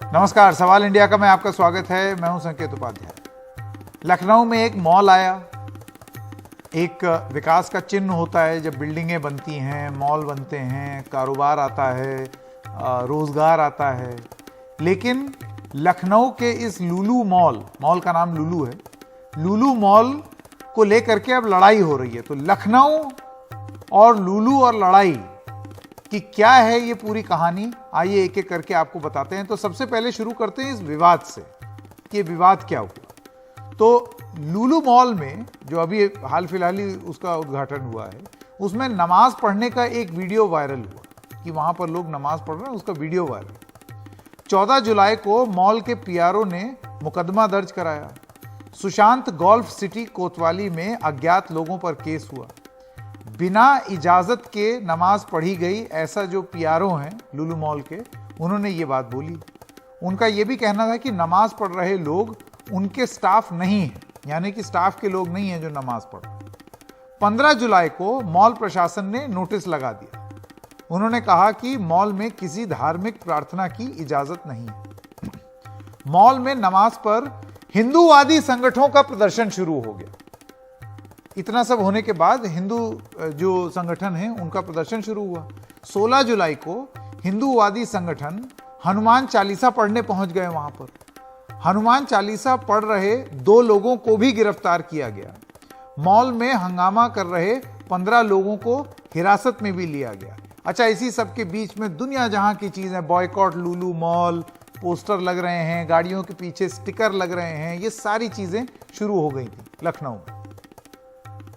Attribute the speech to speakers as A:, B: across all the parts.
A: नमस्कार, सवाल इंडिया का में आपका स्वागत है। मैं हूं संकेत उपाध्याय। लखनऊ में एक मॉल आया। एक विकास का चिन्ह होता है जब बिल्डिंगें बनती हैं, मॉल बनते हैं, कारोबार आता है, रोजगार आता है। लेकिन लखनऊ के इस लुलु मॉल का नाम लुलु है, लुलु मॉल को लेकर के अब लड़ाई हो रही है। तो लखनऊ और लुलु और लड़ाई कि क्या है ये पूरी कहानी, आइए एक एक करके आपको बताते हैं। तो सबसे पहले शुरू करते हैं इस विवाद से कि ये विवाद क्या हुआ। तो लुलु मॉल में जो अभी हाल फिलहाल ही उसका उद्घाटन हुआ है, उसमें नमाज पढ़ने का एक वीडियो वायरल हुआ कि वहां पर लोग नमाज पढ़ रहे हैं, उसका वीडियो वायरल। 14 जुलाई को मॉल के पीआरओ ने मुकदमा दर्ज कराया। सुशांत गोल्फ सिटी कोतवाली में अज्ञात लोगों पर केस हुआ। बिना इजाजत के नमाज पढ़ी गई, ऐसा जो पीआरओ हैं लुलु मॉल के, उन्होंने ये बात बोली। उनका ये भी कहना था कि नमाज पढ़ रहे लोग उनके स्टाफ नहीं हैं, यानी कि स्टाफ के लोग नहीं हैं जो नमाज पढ़ रहे। 15 जुलाई को मॉल प्रशासन ने नोटिस लगा दिया। उन्होंने कहा कि मॉल में किसी धार्मिक प्रार्थना की इजाजत नहीं है। मॉल में नमाज पर हिंदूवादी संगठनों का प्रदर्शन शुरू हो गया। इतना सब होने के बाद हिंदू जो संगठन है उनका प्रदर्शन शुरू हुआ। 16 जुलाई को हिंदूवादी संगठन हनुमान चालीसा पढ़ने पहुंच गए। वहां पर हनुमान चालीसा पढ़ रहे 2 लोगों को भी गिरफ्तार किया गया। मॉल में हंगामा कर रहे 15 लोगों को हिरासत में भी लिया गया। अच्छा, इसी सब के बीच में दुनिया जहां की चीजें, बॉयकॉट लुलु मॉल, पोस्टर लग रहे हैं, गाड़ियों के पीछे स्टिकर लग रहे हैं, ये सारी चीजें शुरू हो गई थी लखनऊ में।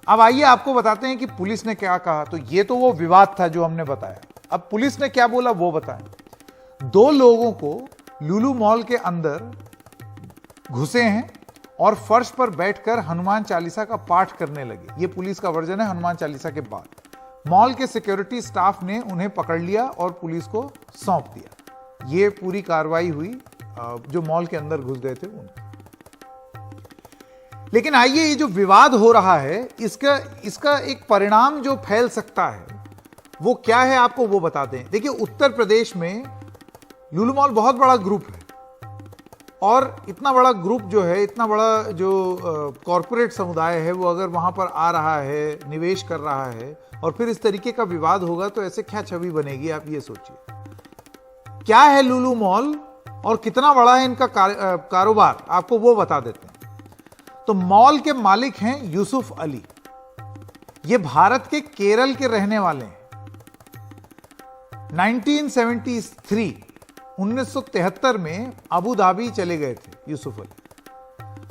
A: अब आइए आपको बताते हैं कि पुलिस ने क्या कहा। तो ये तो वो विवाद था जो हमने बताया। अब पुलिस ने क्या बोला वो बताएं। 2 लोगों को लुलु मॉल के अंदर घुसे हैं और फर्श पर बैठकर हनुमान चालीसा का पाठ करने लगे। ये पुलिस का वर्जन है हनुमान चालीसा के बाद। मॉल के सिक्योरिटी स्टाफ ने उन्हें पकड़ लिया और पुलिस को सौंप दिया। ये पूरी कार्रवाई हुई जो मॉल के अंदर घुस गए थे उनकी। लेकिन आइए, ये जो विवाद हो रहा है इसका एक परिणाम जो फैल सकता है वो क्या है, आपको वो बताते हैं। देखिए, उत्तर प्रदेश में लुलु मॉल बहुत बड़ा ग्रुप है और इतना बड़ा ग्रुप जो है, इतना बड़ा जो कॉरपोरेट समुदाय है, वो अगर वहां पर आ रहा है, निवेश कर रहा है और फिर इस तरीके का विवाद होगा तो ऐसे क्या छवि बनेगी, आप ये सोचिए। क्या है लुलु मॉल और कितना बड़ा है इनका कारोबार, आपको वो बता देते हैं। तो मॉल के मालिक हैं यूसुफ अली। ये भारत के केरल के रहने वाले हैं। 1973 में अबू धाबी चले गए थे यूसुफ अली।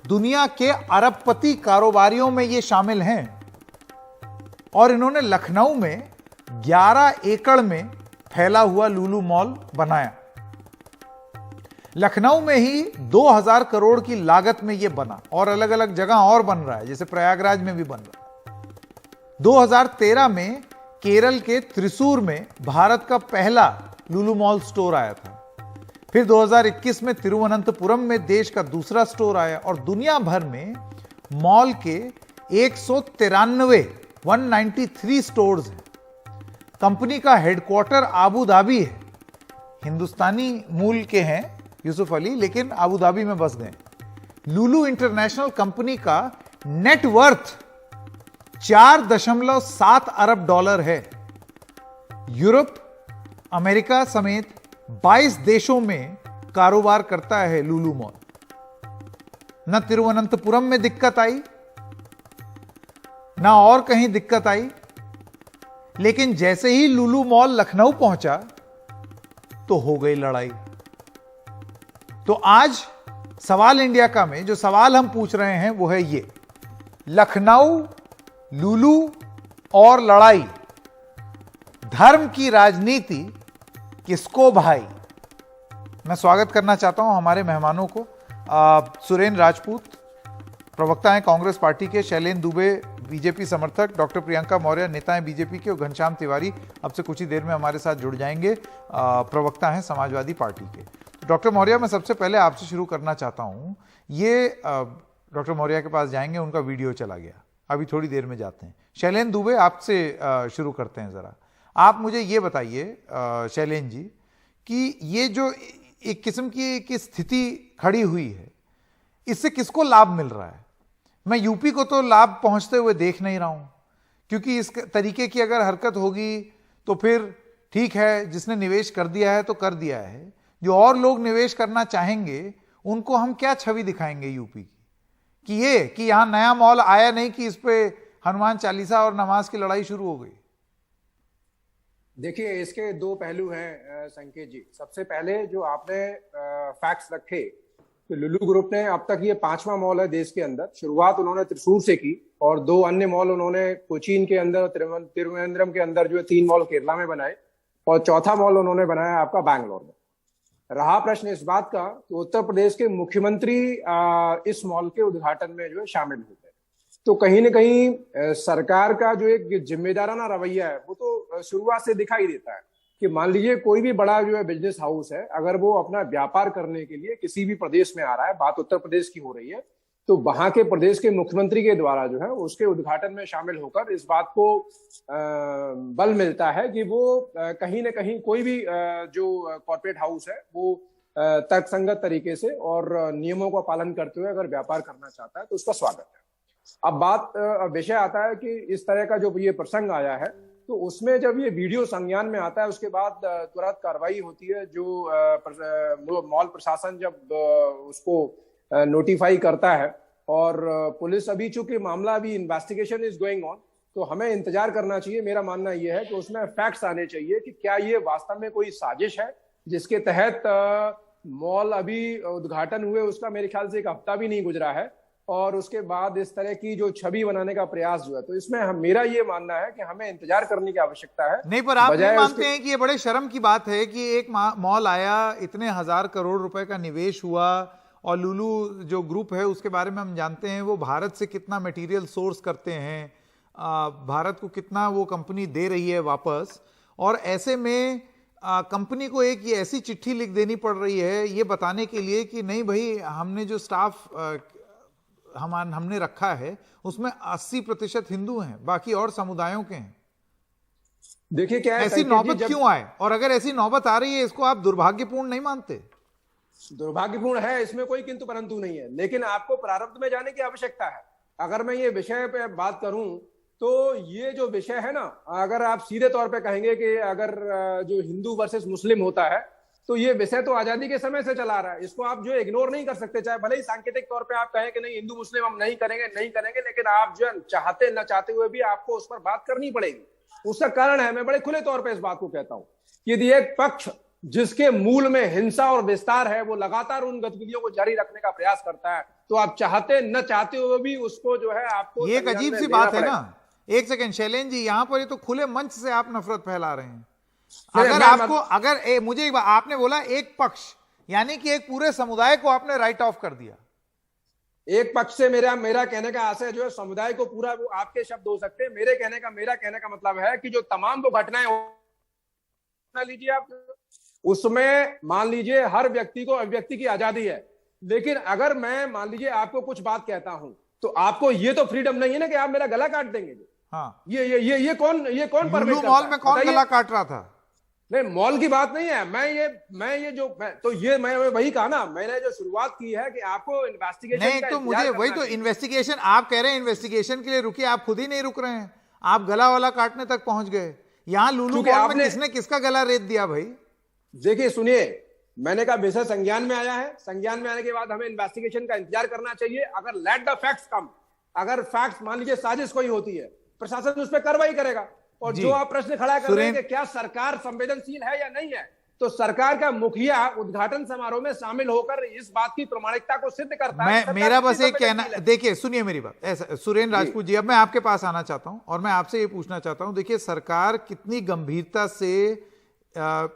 A: दुनिया के अरबपति कारोबारियों में ये शामिल हैं और इन्होंने लखनऊ में 11 एकड़ में फैला हुआ लुलु मॉल बनाया। लखनऊ में ही 2000 करोड़ की लागत में यह बना और अलग अलग जगह और बन रहा है, जैसे प्रयागराज में भी बन रहा है। 2013 में केरल के त्रिशूर में भारत का पहला लुलु मॉल स्टोर आया था। फिर 2021 में तिरुवनंतपुरम में देश का दूसरा स्टोर आया और दुनिया भर में मॉल के 193 स्टोर्स हैं। कंपनी का हेडक्वार्टर आबू धाबी है। हिंदुस्तानी मूल के हैं यूसुफ अली, लेकिन आबू धाबी में बस गए। लुलु इंटरनेशनल कंपनी का नेटवर्थ 4.7 अरब डॉलर है। यूरोप, अमेरिका समेत 22 देशों में कारोबार करता है लुलु मॉल। न तिरुवनंतपुरम में दिक्कत आई, ना और कहीं दिक्कत आई। लेकिन जैसे ही लुलु मॉल लखनऊ पहुंचा तो हो गई लड़ाई। तो आज सवाल इंडिया का में जो सवाल हम पूछ रहे हैं वो है ये: लखनऊ लुलु और लड़ाई, धर्म की राजनीति किसको भाई। मैं स्वागत करना चाहता हूं हमारे मेहमानों को। सुरेंद्र राजपूत प्रवक्ता हैं कांग्रेस पार्टी के, शैलेंद्र दुबे बीजेपी समर्थक, डॉक्टर प्रियंका मौर्य नेता हैं बीजेपी के और घनश्याम तिवारी अब से कुछ ही देर में हमारे साथ जुड़ जाएंगे, प्रवक्ता हैं समाजवादी पार्टी के। डॉक्टर मौर्य, मैं सबसे पहले आपसे शुरू करना चाहता हूं। ये डॉक्टर मौर्य के पास जाएंगे, उनका वीडियो चला गया, अभी थोड़ी देर में जाते हैं। शैलेंद्र दुबे, आपसे शुरू करते हैं। जरा आप मुझे ये बताइए शैलेंद्र जी कि ये जो एक किस्म की स्थिति खड़ी हुई है, इससे किसको लाभ मिल रहा है? मैं यूपी को तो लाभ पहुंचते हुए देख नहीं रहा हूं, क्योंकि इस तरीके की अगर हरकत होगी तो फिर ठीक है, जिसने निवेश कर दिया है तो कर दिया है, जो और लोग निवेश करना चाहेंगे उनको हम क्या छवि दिखाएंगे यूपी की? कि ये कि यहां नया मॉल आया नहीं कि इस पे हनुमान चालीसा और नमाज की लड़ाई शुरू हो गई।
B: देखिए, इसके दो पहलू हैं संकेत जी। सबसे पहले जो आपने फैक्ट्स रखे, तो लुलु ग्रुप ने अब तक ये 5वां मॉल है देश के अंदर। शुरुआत उन्होंने त्रिशूर से की और 2 अन्य मॉल उन्होंने कोचीन के अंदर, तिरुवनंतपुरम के अंदर जो 3 मॉल केरला में बनाए और चौथा मॉल उन्होंने बनाया आपका बैंगलोर में। रहा प्रश्न इस बात का कि उत्तर प्रदेश के मुख्यमंत्री इस मॉल के उद्घाटन में जो है शामिल हो गए, तो कहीं ना कहीं सरकार का जो एक जिम्मेदाराना रवैया है वो तो शुरुआत से दिखाई देता है कि मान लीजिए कोई भी बड़ा जो है बिजनेस हाउस है, अगर वो अपना व्यापार करने के लिए किसी भी प्रदेश में आ रहा है, बात उत्तर प्रदेश की हो रही है, तो वहां के प्रदेश के मुख्यमंत्री के द्वारा जो है उसके उद्घाटन में शामिल होकर इस बात को बल मिलता है कि वो कहीं ना कहीं कोई भी जो कॉर्पोरेट हाउस है वो तर्कसंगत तरीके से और नियमों का पालन करते हुए अगर व्यापार करना चाहता है तो उसका स्वागत है। अब विषय आता है कि इस तरह का जो ये प्रसंग आया है, तो उसमें जब ये वीडियो संज्ञान में आता है उसके बाद तुरंत कार्रवाई होती है। जो मॉल प्रशासन जब उसको नोटिफाई करता है और पुलिस, अभी चूंकि मामला अभी इन्वेस्टिगेशन इज गोइंग ऑन, तो हमें इंतजार करना चाहिए। मेरा मानना यह है कि उसमें फैक्ट्स आने चाहिए कि क्या ये वास्तव में कोई साजिश है जिसके तहत मॉल अभी उद्घाटन हुए उसका मेरे ख्याल से 1 हफ्ता भी नहीं गुजरा है और उसके बाद इस तरह की जो छवि बनाने का प्रयास जो है, तो इसमें मेरा ये मानना है कि हमें इंतजार करने की आवश्यकता है।
A: नहीं, पर आप नहीं मानते हैं कि ये बड़े शर्म की बात है कि एक मॉल आया, इतने 1000 करोड़ रुपए का निवेश हुआ, और लुलु जो ग्रुप है उसके बारे में हम जानते हैं वो भारत से कितना मटेरियल सोर्स करते हैं, भारत को कितना वो कंपनी दे रही है वापस, और ऐसे में कंपनी को एक ये ऐसी चिट्ठी लिख देनी पड़ रही है ये बताने के लिए कि नहीं भाई, हमने जो स्टाफ हमने रखा है उसमें 80% हिंदू हैं, बाकी और समुदायों के हैं।
B: देखिए क्या है,
A: ऐसी नौबत क्यों आए? और अगर ऐसी नौबत आ रही है, इसको आप दुर्भाग्यपूर्ण नहीं मानते?
B: दुर्भाग्यपूर्ण है, इसमें कोई किंतु परंतु नहीं है, लेकिन आपको प्रारब्ध में जाने की आवश्यकता है। अगर मैं ये विषय पे बात करूं तो ये जो विषय है ना, अगर आप सीधे तौर पे कहेंगे कि अगर जो हिंदू वर्सेस मुस्लिम होता है, तो ये विषय तो आजादी के समय से चला रहा है, इसको आप जो इग्नोर नहीं कर सकते। चाहे भले ही सांकेतिक तौर पे आप कहें कि नहीं हिंदू मुस्लिम हम नहीं करेंगे, लेकिन आप जो चाहते न चाहते हुए भी आपको उस पर बात करनी पड़ेगी। उसका कारण है, मैं बड़े खुले तौर पर इस बात को कहता हूं, यदि एक पक्ष जिसके मूल में हिंसा और विस्तार है वो लगातार उन गतिविधियों को जारी रखने का प्रयास करता है, तो आप चाहते न चाहते हुए भी उसको जो है आपको,
A: ये एक अजीब सी बात है ना। एक सेकंड शैलेन जी, यहां पर ये तो खुले मंच से आप नफरत फैला रहे हैं। अगर आपको मुझे आपने बोला एक पक्ष, यानी कि एक पूरे समुदाय को आपने राइट ऑफ कर दिया।
B: एक पक्ष से मेरा कहने का आशय जो है समुदाय को पूरा, वो आपके शब्द हो सकते हैं, मेरा कहने का मतलब है कि जो तमाम वो घटनाएं लीजिए आप, उसमें मान लीजिए हर व्यक्ति को अभिव्यक्ति की आजादी है, लेकिन अगर मैं मान लीजिए आपको कुछ बात कहता हूं तो आपको ये तो फ्रीडम नहीं है ना कि आप मेरा गला काट देंगे।
A: हाँ,
B: ये कौन
A: परमिट? मॉल में कौन गला काट रहा था?
B: नहीं, मॉल की बात नहीं है। मैं वही कहा ना, मैंने जो शुरुआत की है कि आपको इन्वेस्टिगेशन
A: नहीं, तो मुझे वही तो इन्वेस्टिगेशन आप कह रहे हैं, इन्वेस्टिगेशन के लिए रुकिए, आप खुद ही नहीं रुक रहे हैं, आप गला वाला काटने तक पहुंच गए। यहां लुलु मॉल में किसने किसका गला रेत दिया भाई?
B: देखिए सुनिए, मैंने कहा विषय संज्ञान में आया है, संज्ञान में आने के बाद हमें इन्वेस्टिगेशन का इंतजार करना चाहिए। अगर लेट द फैक्ट्स कम, अगर फैक्ट्स मान लीजिए साजिश कोई होती है, प्रशासन उस पर कार्रवाई करेगा। और जो आप प्रश्न खड़ा कर रहे हैं कि क्या सरकार संवेदनशील है या नहीं है, तो सरकार का मुखिया उद्घाटन समारोह में शामिल होकर इस बात की प्रामाणिकता को सिद्ध करता है।
A: मेरा बस एक कहना, देखिए सुनिए मेरी बात, ऐसा सुरेंद्र राजपूत जी, अब मैं आपके पास आना चाहता हूं और मैं आपसे ये पूछना चाहता हूं, देखिए सरकार कितनी गंभीरता से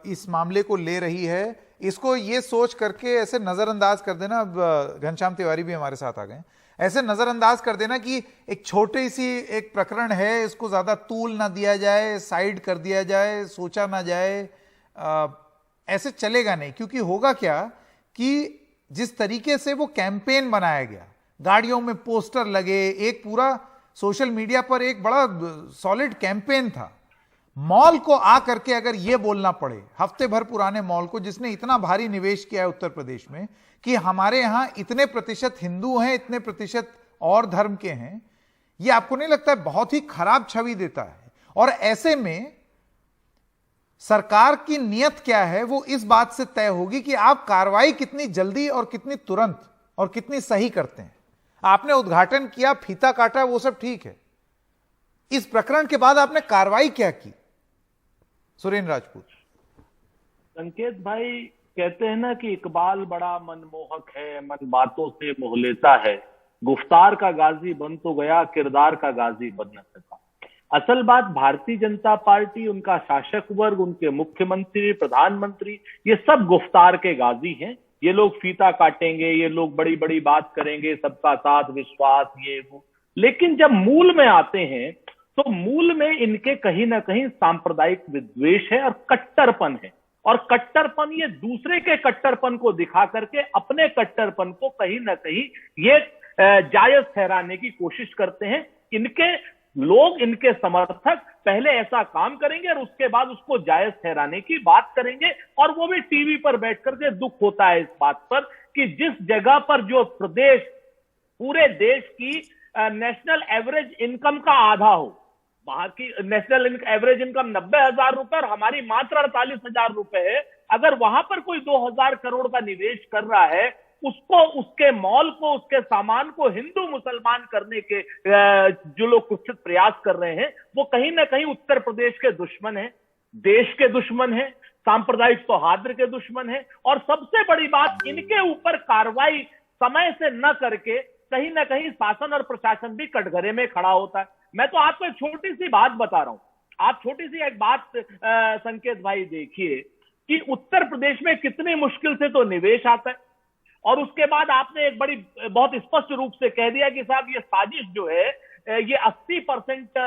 A: इस मामले को ले रही है, इसको ये सोच करके ऐसे नजरअंदाज कर देना। अब घनश्याम तिवारी भी हमारे साथ आ गए, ऐसे नजरअंदाज कर देना कि एक छोटी सी एक प्रकरण है, इसको ज्यादा तूल ना दिया जाए, साइड कर दिया जाए, सोचा ना जाए, ऐसे चलेगा नहीं। क्योंकि होगा क्या कि जिस तरीके से वो कैंपेन बनाया गया, गाड़ियों में पोस्टर लगे, एक पूरा सोशल मीडिया पर एक बड़ा सॉलिड कैंपेन था, मॉल को आकर के अगर यह बोलना पड़े, हफ्ते भर पुराने मॉल को जिसने इतना भारी निवेश किया है उत्तर प्रदेश में कि हमारे यहां इतने प्रतिशत हिंदू हैं, इतने प्रतिशत और धर्म के हैं, यह आपको नहीं लगता है बहुत ही खराब छवि देता है? और ऐसे में सरकार की नीयत क्या है वो इस बात से तय होगी कि आप कार्रवाई कितनी जल्दी और कितनी तुरंत और कितनी सही करते हैं। आपने उद्घाटन किया, फीता काटा, वो सब ठीक है, इस प्रकरण के बाद आपने कार्रवाई क्या की? सुरेंद्र राजपूत।
C: संकेत भाई, कहते हैं ना कि इकबाल बड़ा मनमोहक है, मन बातों से मोह लेता है, गुफ्तार का गाजी बन तो गया, किरदार का गाजी बन न सका। असल बात, भारतीय जनता पार्टी, उनका शासक वर्ग, उनके मुख्यमंत्री, प्रधानमंत्री, ये सब गुफ्तार के गाजी हैं। ये लोग फीता काटेंगे, ये लोग बड़ी बड़ी बात करेंगे, सबका साथ, विश्वास, ये वो, लेकिन जब मूल में आते हैं तो मूल में इनके कहीं ना कहीं सांप्रदायिक विद्वेष है और कट्टरपन है। और कट्टरपन, ये दूसरे के कट्टरपन को दिखा करके अपने कट्टरपन को कहीं ना कहीं ये जायज ठहराने की कोशिश करते हैं। इनके लोग, इनके समर्थक पहले ऐसा काम करेंगे और उसके बाद उसको जायज ठहराने की बात करेंगे, और वो भी टीवी पर बैठ करके दुख होता है इस बात पर कि जिस जगह पर जो प्रदेश पूरे देश की नेशनल एवरेज इनकम का आधा हो, वहां की नेशनल एवरेज इनकम 90,000 रुपए और हमारी मात्र 48,000 रुपए है, अगर वहां पर कोई 2,000 करोड़ का निवेश कर रहा है, उसको, उसके मॉल को, उसके सामान को हिंदू मुसलमान करने के जो लोग कुत्सित प्रयास कर रहे हैं, वो कहीं ना कहीं उत्तर प्रदेश के दुश्मन है, देश के दुश्मन है, सांप्रदायिक सौहार्द के दुश्मन है। और सबसे बड़ी बात, इनके ऊपर कार्रवाई समय से न करके कहीं ना कहीं शासन और प्रशासन भी कटघरे में खड़ा होता है। मैं तो आपको एक छोटी सी बात बता रहा हूं, आप छोटी सी एक बात संकेत भाई देखिए कि उत्तर प्रदेश में कितनी मुश्किल से तो निवेश आता है, और उसके बाद आपने एक बड़ी बहुत स्पष्ट रूप से कह दिया कि साहब ये साजिश जो है, ये 80%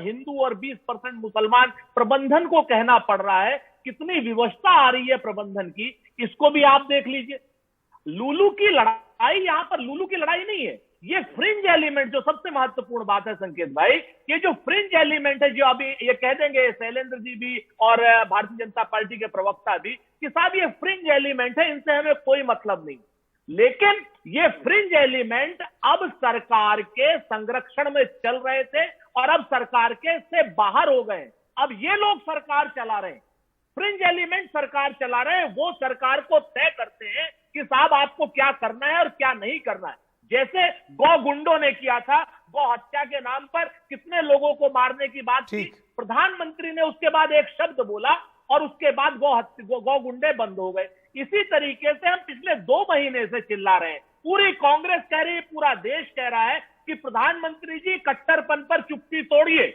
C: हिंदू और 20% मुसलमान प्रबंधन को कहना पड़ रहा है। कितनी विवशता आ रही है प्रबंधन की, इसको भी आप देख लीजिए। लुलू की लड़ाई, यहां पर लुलू की लड़ाई नहीं है, ये फ्रिंज एलिमेंट, जो सबसे महत्वपूर्ण बात है संकेत भाई, ये जो फ्रिंज एलिमेंट है, जो अभी ये कह देंगे शैलेंद्र जी भी और भारतीय जनता पार्टी के प्रवक्ता भी कि साहब ये फ्रिंज एलिमेंट है, इनसे हमें कोई मतलब नहीं, लेकिन ये फ्रिंज एलिमेंट अब सरकार के संरक्षण में चल रहे थे और अब सरकार के से बाहर हो गए। अब ये लोग सरकार चला रहे हैं, फ्रिंज एलिमेंट सरकार चला रहे हैं, वो सरकार को तय करते हैं कि साहब आपको क्या करना है और क्या नहीं करना है। जैसे गौ गुंडों ने किया था, गौ हत्या के नाम पर कितने लोगों को मारने की बात की, प्रधानमंत्री ने उसके बाद एक शब्द बोला और उसके बाद गौ गुंडे बंद हो गए। इसी तरीके से हम पिछले 2 महीने से चिल्ला रहे हैं, पूरी कांग्रेस कह रही है, पूरा देश कह रहा है कि प्रधानमंत्री जी कट्टरपन पर चुप्पी तोड़िए,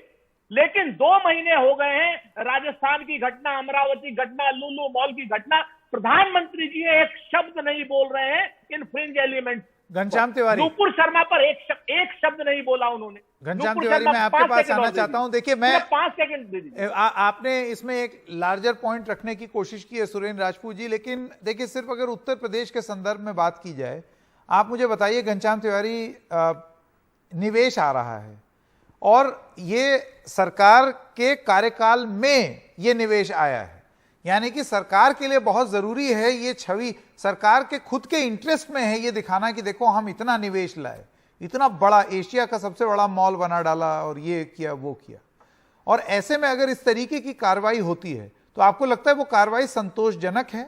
C: लेकिन 2 महीने हो गए हैं, राजस्थान की घटना, अमरावती घटना, लुलू मॉल की घटना, प्रधानमंत्री जी एक शब्द नहीं बोल रहे हैं इन फ्रिंज एलिमेंट।
A: घनश्याम तिवारी,
C: नुपुर शर्मा पर एक शब्द नहीं बोला उन्होंने।
A: घनश्याम तिवारी, मैं आपके पास आना चाहता हूं। देखिए, मैं
C: 5 सेकंड दे दीजिए।
A: आपने इसमें एक लार्जर पॉइंट रखने की कोशिश की है सुरेंद्र राजपूत जी, लेकिन देखिए, सिर्फ अगर उत्तर प्रदेश के संदर्भ में बात की जाए, आप मुझे बताइए घनश्याम तिवारी, निवेश आ रहा है और ये सरकार के कार्यकाल में ये निवेश आया है, यानी कि सरकार के लिए बहुत जरूरी है ये छवि, सरकार के खुद के इंटरेस्ट में है ये दिखाना कि देखो हम इतना निवेश लाए, इतना बड़ा, एशिया का सबसे बड़ा मॉल बना डाला और ये किया वो किया। और ऐसे में अगर इस तरीके की कार्रवाई होती है तो आपको लगता है वो कार्रवाई संतोषजनक है?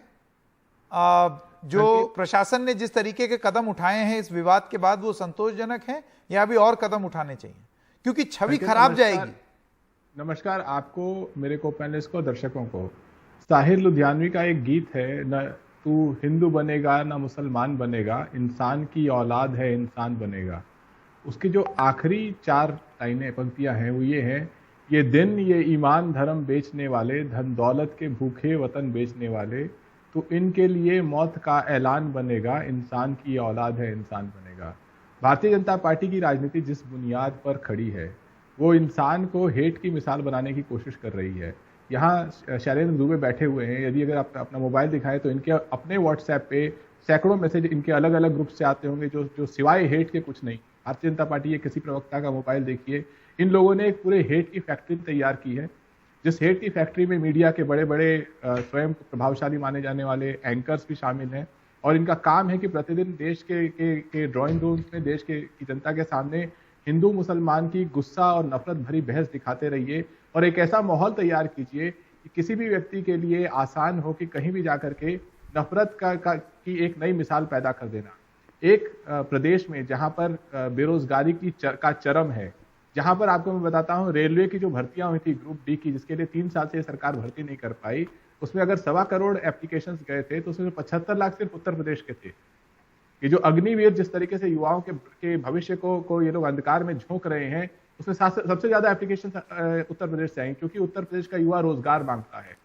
A: जो प्रशासन ने जिस तरीके के कदम उठाए हैं इस विवाद के बाद, वो संतोषजनक है या अभी और कदम उठाने चाहिए, क्योंकि छवि खराब जाएगी?
D: नमस्कार आपको, मेरे को पैनलिस्ट को, दर्शकों को। साहिर लुधियानवी का एक गीत है, न तू हिंदू बनेगा न मुसलमान बनेगा, इंसान की औलाद है इंसान बनेगा। उसकी जो आखिरी 4 लाइनें, पंक्तियां हैं, वो ये है, ये दिन ये ईमान धर्म बेचने वाले, धन दौलत के भूखे वतन बेचने वाले, तो इनके लिए मौत का ऐलान बनेगा, इंसान की औलाद है इंसान बनेगा। भारतीय जनता पार्टी की राजनीति जिस बुनियाद पर खड़ी है, वो इंसान को हेट की मिसाल बनाने की कोशिश कर रही है। यहाँ शैलेंद्र दुबे बैठे हुए हैं, यदि अगर आप अपना मोबाइल दिखाएं तो इनके अपने व्हाट्सएप पे सैकड़ों मैसेज इनके अलग अलग ग्रुप से आते होंगे जो सिवाय हेट के कुछ नहीं। भारतीय जनता पार्टी, ये किसी प्रवक्ता का मोबाइल देखिए, इन लोगों ने एक पूरे हेट की फैक्ट्री तैयार की है। जिस हेट की फैक्ट्री में मीडिया के बड़े बड़े स्वयं प्रभावशाली माने जाने वाले एंकर्स भी शामिल हैं, और इनका काम है कि प्रतिदिन देश के ड्राइंग रूम्स में देश की जनता के सामने हिंदू मुसलमान की गुस्सा और नफरत भरी बहस दिखाते रहिए और एक ऐसा माहौल तैयार कीजिए कि किसी भी व्यक्ति के लिए आसान हो कि कहीं भी जाकर के नफरत की एक नई मिसाल पैदा कर देना। एक प्रदेश में जहां पर बेरोजगारी का चरम है, जहां पर आपको मैं बताता हूं रेलवे की जो भर्तियां हुई थी ग्रुप डी की, जिसके लिए 3 साल से सरकार भर्ती नहीं कर पाई, उसमें अगर 1.25 करोड़ एप्लीकेशंस गए थे तो उसमें 75 लाख सिर्फ उत्तर प्रदेश के थे। ये जो अग्निवीर जिस तरीके से युवाओं के भविष्य को ये लोग अंधकार में झोंक रहे हैं, उसमें सबसे ज्यादा एप्लीकेशन उत्तर प्रदेश से आई, क्योंकि उत्तर प्रदेश का युवा रोजगार मांगता है।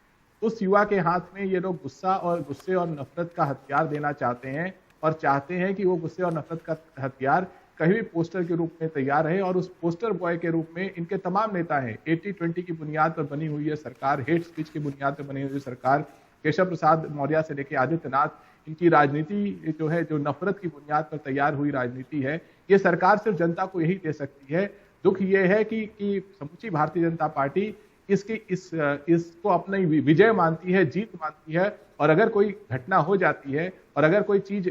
D: उस युवा के हाथ में ये लोग गुस्से और नफरत का हथियार देना चाहते हैं और चाहते हैं कि वो गुस्से और नफरत का हथियार कहीं भी पोस्टर के रूप में तैयार है, और उस पोस्टर बॉय के रूप में इनके तमाम नेता हैं। 80-20 की बुनियाद पर बनी हुई है सरकार, हेट स्पीच की बुनियाद पर बनी हुई है सरकार, केशव प्रसाद मौर्य से लेकर आदित्यनाथ, इनकी राजनीति जो है, जो नफरत की बुनियाद पर तैयार हुई राजनीति है, ये सरकार सिर्फ जनता को यही दे सकती है। दुख ये है कि समूची भारतीय जनता पार्टी इसको अपनी विजय मानती है, जीत मानती है, और अगर कोई घटना हो जाती है और अगर कोई चीज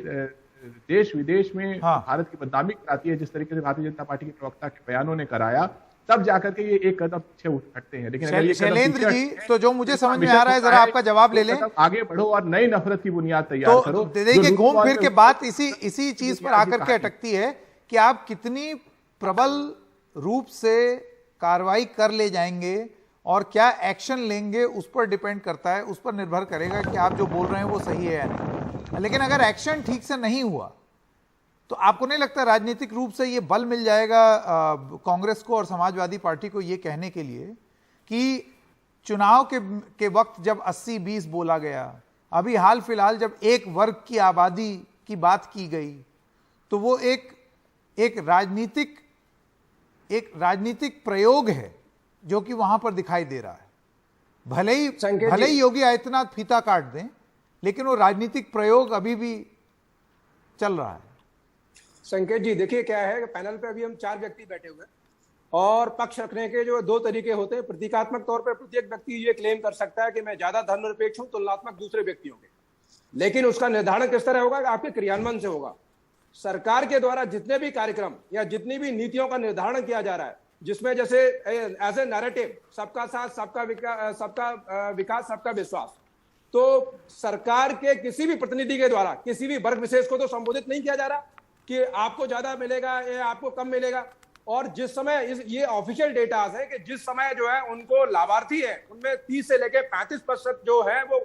D: देश विदेश में भारत की बदनामी कराती है, जिस तरीके से भारतीय जनता पार्टी के प्रवक्ता के बयानों ने कराया, तब जाकर के ये एक कदम पीछे हटते हैं। लेकिन अगर ये
A: शैलेंद्र जी, तो जो मुझे समझ में आ रहा है, जरा आपका जवाब ले लें,
D: आगे बढ़ो और नई नफरत की बुनियाद तैयार करो।
A: देखिए, घूम फिर के बात इसी चीज पर आकर के अटकती है कि आप कितनी प्रबल रूप से कार्रवाई कर ले जाएंगे और क्या एक्शन लेंगे, उस पर डिपेंड करता है, उस पर निर्भर करेगा कि आप जो बोल रहे हैं वो सही है या नहीं। लेकिन अगर एक्शन ठीक से नहीं हुआ तो आपको नहीं लगता राजनीतिक रूप से ये बल मिल जाएगा कांग्रेस को और समाजवादी पार्टी को ये कहने के लिए कि चुनाव के वक्त जब 80-20 बोला गया, अभी हाल फिलहाल जब एक वर्ग की आबादी की बात की गई, तो वो एक राजनीतिक प्रयोग है जो कि वहां पर दिखाई दे रहा है। भले ही योगी आदित्यनाथ फीता काट दें, लेकिन वो राजनीतिक प्रयोग अभी भी चल रहा है।
B: संकेत जी, देखिए क्या है कि पैनल पे अभी हम 4 व्यक्ति बैठे हुए हैं और पक्ष रखने के जो 2 तरीके होते हैं। प्रतीकात्मक तौर पर प्रत्येक व्यक्ति ये क्लेम कर सकता है कि मैं ज्यादा धर्मनिरपेक्ष हूं तुलनात्मक दूसरे व्यक्तियों के, लेकिन उसका निर्धारण किस तरह होगा? आपके क्रियान्वयन से होगा। सरकार के द्वारा जितने भी कार्यक्रम या जितनी भी नीतियों का निर्धारण किया जा रहा है, जिसमें जैसे एज ए नैरेटिव सबका साथ, सबका विकास, सबका विश्वास, तो सरकार के किसी भी प्रतिनिधि के द्वारा किसी भी वर्ग विशेष को तो संबोधित नहीं किया जा रहा कि आपको ज्यादा मिलेगा या आपको कम मिलेगा। और जिस समय ये ऑफिशियल डेटा है कि जिस समय जो है उनको लाभार्थी है, उनमें 30 से लेकर 35% जो है वो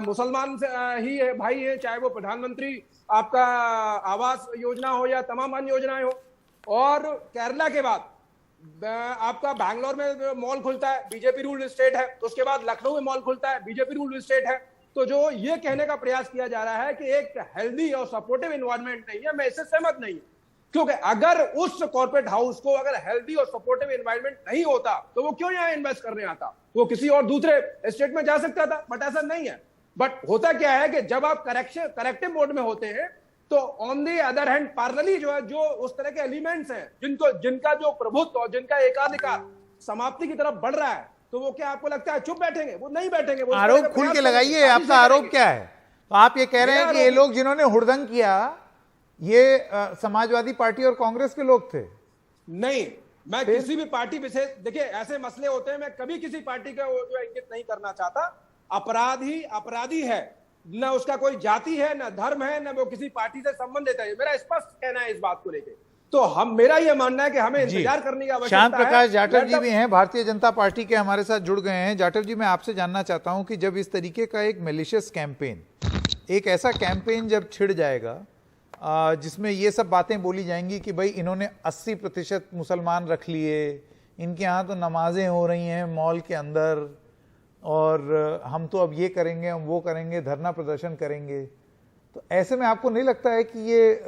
B: मुसलमान ही है, भाई है, चाहे वो प्रधानमंत्री आपका आवास योजना हो या तमाम अन्य योजनाएं हो। और केरला के बाद आपका बैंगलोर में मॉल खुलता है, बीजेपी रूल्ड स्टेट है, तो उसके बाद लखनऊ में मॉल खुलता है, बीजेपी रूल्ड स्टेट है। तो जो ये कहने का प्रयास किया जा रहा है कि एक हेल्दी और सपोर्टिव एनवायरनमेंट नहीं है, मैं इससे सहमत नहीं हूं, क्योंकि अगर उस कॉर्पोरेट हाउस को अगर हेल्दी और सपोर्टिव एनवायरनमेंट नहीं होता तो वो क्यों यहाँ इन्वेस्ट करने आता? वो किसी और दूसरे स्टेट में जा सकता था, बट ऐसा नहीं है। बट होता क्या है कि जब आप करेक्टिव मोड में होते हैं तो on the other hand parallelly जो है, जो उस तरह के एलिमेंट्स हैं जिनका जो प्रभुत्व और जिनका एकाधिकार समाप्ति की तरफ बढ़ रहा है, तो वो क्या आपको लगता है चुप बैठेंगे? वो नहीं बैठेंगे। वो
A: आरोप खुल के लगाइए, आपका आरोप क्या है? तो आप ये कह रहे हैं कि ये लोग जिन्होंने हुड़दंग किया ये समाजवादी पार्टी और कांग्रेस के लोग थे?
B: नहीं, मैं किसी भी पार्टी विशेष, देखिए ऐसे मसले होते हैं, मैं कभी किसी पार्टी का जो इंगित नहीं करना चाहता। अपराधी है, न उसका कोई जाति है, न धर्म है, न वो किसी पार्टी से संबंधित है। मेरा स्पष्ट कहना है इस बात को लेकर। तो मेरा यह मानना है कि हमें इंतजार करने की आवश्यकता है।
A: श्याम प्रकाश जाटव जी भी हैं, भारतीय जनता पार्टी के, हमारे साथ जुड़ गए हैं। जाटव जी, मैं आपसे जानना चाहता हूं कि जब इस तरीके का एक मैलिशियस कैंपेन, एक ऐसा कैंपेन जब छिड़ जाएगा जिसमें ये सब बातें बोली जाएंगी कि भाई इन्होंने 80% मुसलमान रख लिए, इनके यहाँ तो नमाजें हो रही हैं मॉल के अंदर, और हम तो अब ये करेंगे, हम वो करेंगे, धरना प्रदर्शन करेंगे, तो ऐसे में आपको नहीं लगता है कि ये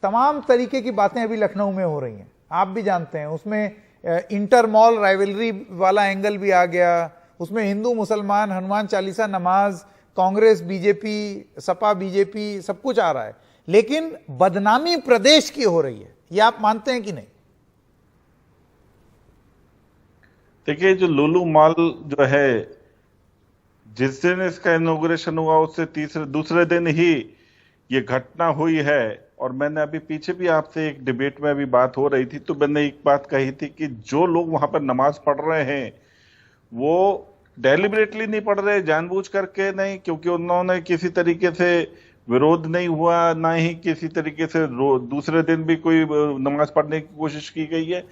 A: तमाम तरीके की बातें अभी लखनऊ में हो रही हैं? आप भी जानते हैं उसमें इंटर मॉल राइवलरी वाला एंगल भी आ गया, उसमें हिंदू मुसलमान, हनुमान चालीसा, नमाज, कांग्रेस बीजेपी, सपा बीजेपी, सब कुछ आ रहा है, लेकिन बदनामी प्रदेश की हो रही है। ये आप मानते हैं कि नहीं?
E: देखिए, जो लुलु मॉल जो है, जिस दिन इसका इनॉग्रेशन हुआ उससे दूसरे दिन ही ये घटना हुई है। और मैंने अभी पीछे भी आपसे एक डिबेट में अभी बात हो रही थी, तो मैंने एक बात कही थी कि जो लोग वहां पर नमाज पढ़ रहे हैं वो डेलिबरेटली नहीं पढ़ रहे, जानबूझ करके नहीं, क्योंकि उन्होंने किसी तरीके से विरोध नहीं हुआ, ना ही किसी तरीके से दूसरे दिन भी कोई नमाज पढ़ने की कोशिश की गई है।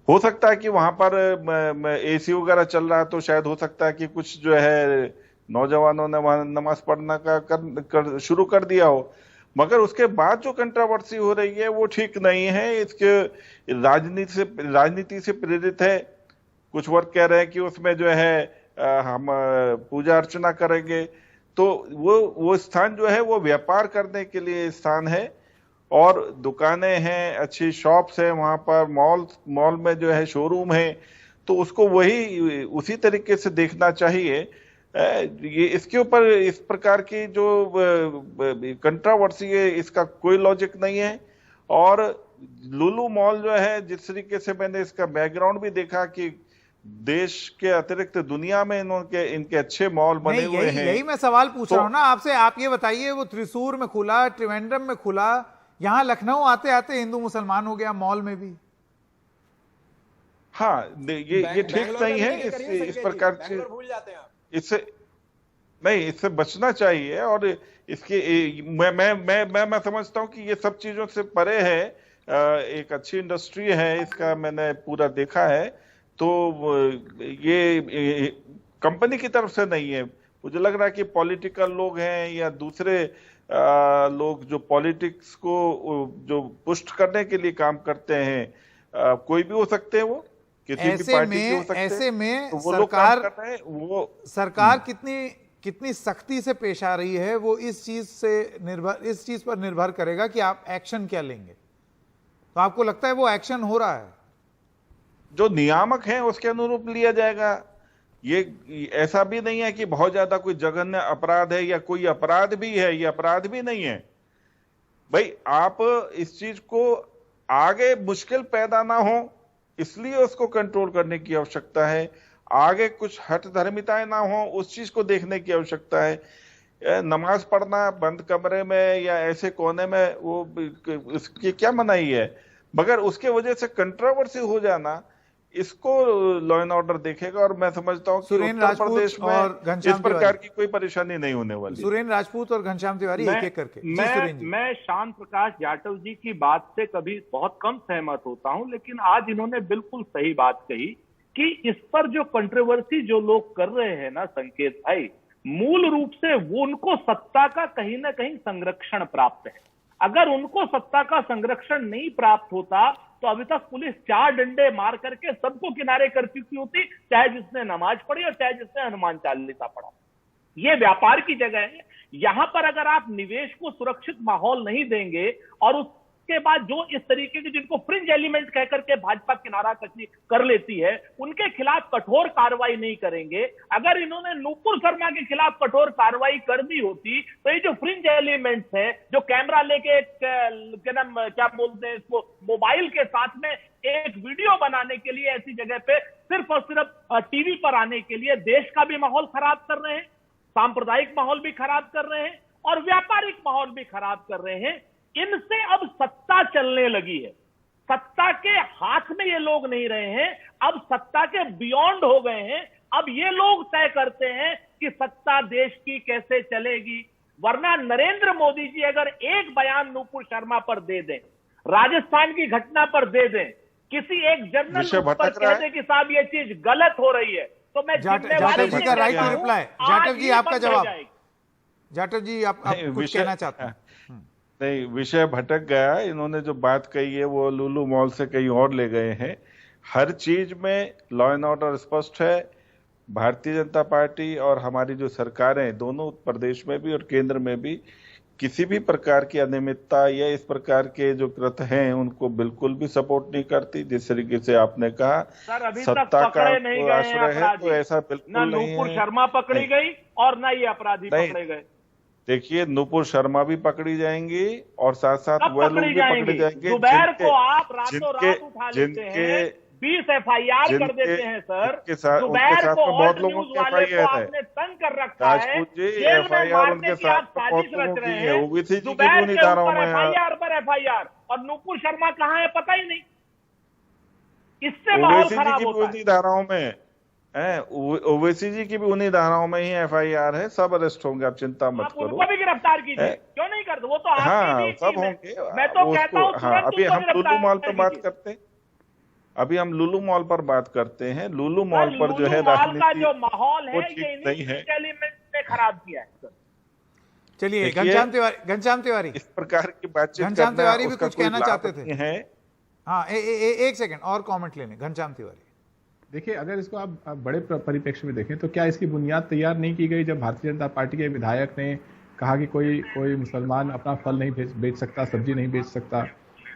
E: हो सकता है कि वहां पर एसी वगैरह चल रहा है, तो शायद हो सकता है कि कुछ जो है नौजवानों ने वहां नमाज पढ़ना का शुरू कर दिया हो, मगर उसके बाद जो कंट्रोवर्सी हो रही है वो ठीक नहीं है। इसके राजनीति से प्रेरित है। कुछ वर्ग कह रहे हैं कि उसमें जो है हम पूजा अर्चना करेंगे, तो वो स्थान जो है वो व्यापार करने के लिए स्थान है, और दुकानें हैं, अच्छी शॉप्स हैं वहां पर, मॉल में जो है शोरूम है, तो उसको वही उसी तरीके से देखना चाहिए। ये इसके ऊपर इस प्रकार की जो कंट्रोवर्सी है, इसका कोई लॉजिक नहीं है। और लुलु मॉल जो है, जिस तरीके से मैंने इसका बैकग्राउंड भी देखा कि देश के अतिरिक्त दुनिया में इनके अच्छे मॉल बने हुए हैं।
A: यही मैं सवाल पूछ रहा हूं ना आपसे। आप ये बताइए, वो त्रिशूर में खुला, त्रिवेंद्रम में खुला, यहां लखनऊ आते आते हिंदू मुसलमान हो गया मॉल में भी।
E: हाँ, ये ठीक नहीं है। इस प्रकार से
B: भूल जाते हैं आप।
E: इससे बचना चाहिए। और इसके मैं समझता हूं कि ये सब चीजों से परे है। एक अच्छी इंडस्ट्री है, इसका मैंने पूरा देखा है, तो ये कंपनी की तरफ से नहीं है। मुझे लग रहा है कि पॉलिटिकल लोग हैं या दूसरे लोग जो पॉलिटिक्स को जो पुष्ट करने के लिए काम करते हैं, कोई भी हो सकते हैं, वो किसी भी पार्टी के हो सकते हैं।
A: ऐसे में
E: तो वो लोग काम कर रहे हैं, वो
A: सरकार कितनी सख्ती से पेश आ रही है, वो इस चीज पर निर्भर करेगा कि आप एक्शन क्या लेंगे। तो आपको लगता है वो एक्शन हो रहा है?
E: जो नियामक है उसके अनुरूप लिया जाएगा। ये ऐसा भी नहीं है कि बहुत ज्यादा कोई जघन्य अपराध है, या कोई अपराध भी है, ये अपराध भी नहीं है भाई। आप इस चीज को आगे मुश्किल पैदा ना हो, इसलिए उसको कंट्रोल करने की आवश्यकता है। आगे कुछ हठ धर्मिताएं ना हो, उस चीज को देखने की आवश्यकता है। नमाज पढ़ना बंद कमरे में या ऐसे कोने में, वो इसकी क्या मनाही है, मगर उसके वजह से कंट्रोवर्सी हो जाना, इसको लॉ एंड ऑर्डर देखेगा। और मैं समझता हूँ कि उत्तर प्रदेश में इस प्रकार की कोई परेशानी नहीं होने वाली।
A: सुरेंद्र राजपूत और घनश्याम तिवारी एक एक करके।
C: मैं शांत प्रकाश जाटव जी की बात से कभी बहुत कम सहमत होता हूं, लेकिन आज इन्होंने बिल्कुल सही बात कही कि इस पर जो कंट्रोवर्सी जो लोग कर रहे हैं ना संकेत भाई, मूल रूप से वो उनको सत्ता का कहीं ना कहीं संरक्षण प्राप्त है। अगर उनको सत्ता का संरक्षण नहीं प्राप्त होता तो अभी तक पुलिस 4 डंडे मार करके सबको किनारे कर चुकी होती, चाहे जिसने नमाज पढ़ी और चाहे जिसने हनुमान चालीसा पढ़ा। ये व्यापार की जगह है। यहां पर अगर आप निवेश को सुरक्षित माहौल नहीं देंगे और उसके बाद जो इस तरीके के जिनको फ्रिंज एलिमेंट कह करके भाजपा किनारा कर लेती है, उनके खिलाफ कठोर कार्रवाई नहीं करेंगे। अगर इन्होंने नूपुर शर्मा के खिलाफ कठोर कार्रवाई कर दी होती तो ये जो फ्रिंज एलिमेंट्स है, जो कैमरा लेके क्या बोलते हैं इसको, मोबाइल के साथ में एक वीडियो बनाने के लिए ऐसी जगह पे सिर्फ और सिर्फ टीवी पर आने के लिए देश का भी माहौल खराब कर रहे हैं, सांप्रदायिक माहौल भी खराब कर रहे हैं और व्यापारिक माहौल भी खराब कर रहे हैं। इनसे अब सत्ता चलने लगी है। सत्ता के हाथ में ये लोग नहीं रहे हैं, अब सत्ता के बियॉन्ड हो गए हैं। अब ये लोग तय करते हैं कि सत्ता देश की कैसे चलेगी। वरना नरेंद्र मोदी जी अगर एक बयान नूपुर शर्मा पर दे दें, राजस्थान की घटना पर दे दें, किसी एक जनरल पर कह दें कि साहब ये चीज गलत हो रही है, तो मैं
A: जाटव जी का राइट टू रिप्लाई। जाटव जी आपका जवाब। जाटव जी आप कुछ कहना चाहते हैं?
E: नहीं, विषय भटक गया। इन्होंने जो बात कही है वो लुलु मॉल से कहीं और ले गए हैं। हर चीज में लॉ एंड ऑर्डर स्पष्ट है। भारतीय जनता पार्टी और हमारी जो सरकारें, दोनों प्रदेश में भी और केंद्र में भी, किसी भी प्रकार की अनियमितता या इस प्रकार के जो कृत्य हैं उनको बिल्कुल भी सपोर्ट नहीं करती। जिस तरीके से आपने कहा सत्ता का आश्रय है, तो ऐसा बिल्कुल नहीं है।
C: नूपुर शर्मा पकड़ी गई और ना ये अपराधी पकड़े गए।
E: देखिए, नूपुर शर्मा भी पकड़ी जाएंगी और साथ साथ वह लोग भी पकड़े जाएंगे
C: 20 FIR कर देते हैं सर। जुबैर को हॉट न्यूज वाले को आपने तंग कर रखा है, जेल में मारने की आप साजिश रच रहे हैं। जुबैर के ऊपर FIR पर FIR, और नुपुर शर्मा कहाँ है पता ही नहीं। इससे माहौल खराब होता है।
E: धाराओं में ओवैसी जी की भी उन्हीं धाराओं में ही FIR है, सब अरेस्ट होंगे, आप चिंता मत करो।
C: उनको भी गिरफ्तार कीजिए, क्यों नहीं करते? वो तो
E: हाँ, सब होंगे।
C: मैं तो कहता हूँ
E: हाँ, अभी हम लुलु मॉल पर बात करते हैं। अभी हम लुलु मॉल पर बात करते हैं। लुलु मॉल पर जो है
C: राजनीति जो माहौल है, ये
E: नहीं है,
C: एलिमेंट ने खराब किया है।
A: चलिए घनश्याम तिवारी
E: इस प्रकार की बातचीत,
A: घनश्याम तिवारी भी कुछ कहना चाहते थे।
E: हाँ,
A: एक सेकंड और कमेंट लेने। घनश्याम तिवारी,
D: देखिए, अगर इसको आप बड़े परिप्रेक्ष्य में देखें तो क्या इसकी बुनियाद तैयार नहीं की गई जब भारतीय जनता पार्टी के विधायक ने कहा कि कोई मुसलमान अपना फल नहीं बेच सकता, सब्जी नहीं बेच सकता।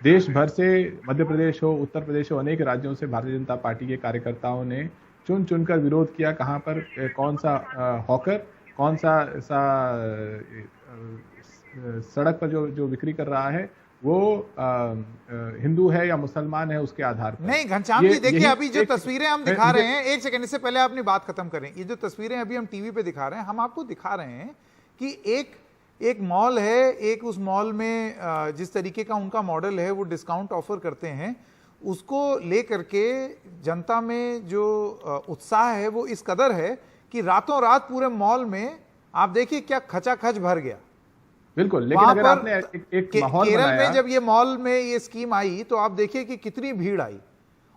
D: देश भर से, मध्य प्रदेश हो, उत्तर प्रदेश हो, अनेक राज्यों से भारतीय जनता पार्टी के कार्यकर्ताओं ने चुन चुनकर विरोध किया। कहाँ पर कौन सा हॉकर, कौन सा सड़क पर जो बिक्री कर रहा है वो हिंदू है या मुसलमान है, उसके आधार पर
A: नहीं। घनश्याम जी देखिए, अभी जो तस्वीरें हम दिखा रहे हैं, एक सेकंड, इससे पहले अपनी बात खत्म करें। ये जो तस्वीरें अभी हम टीवी पे दिखा रहे हैं, हम आपको दिखा रहे हैं कि एक मॉल है, एक उस मॉल में जिस तरीके का उनका मॉडल है, वो डिस्काउंट ऑफर करते हैं, उसको लेकर के जनता में जो उत्साह है वो इस कदर है कि रातों रात पूरे मॉल में आप देखिए क्या खचाखच भर गया।
D: बिल्कुल, लेकिन अगर आपने एक माहौल
A: केरल
D: बनाया,
A: में जब ये मॉल में ये स्कीम आई तो आप देखिए कि कितनी भीड़ आई,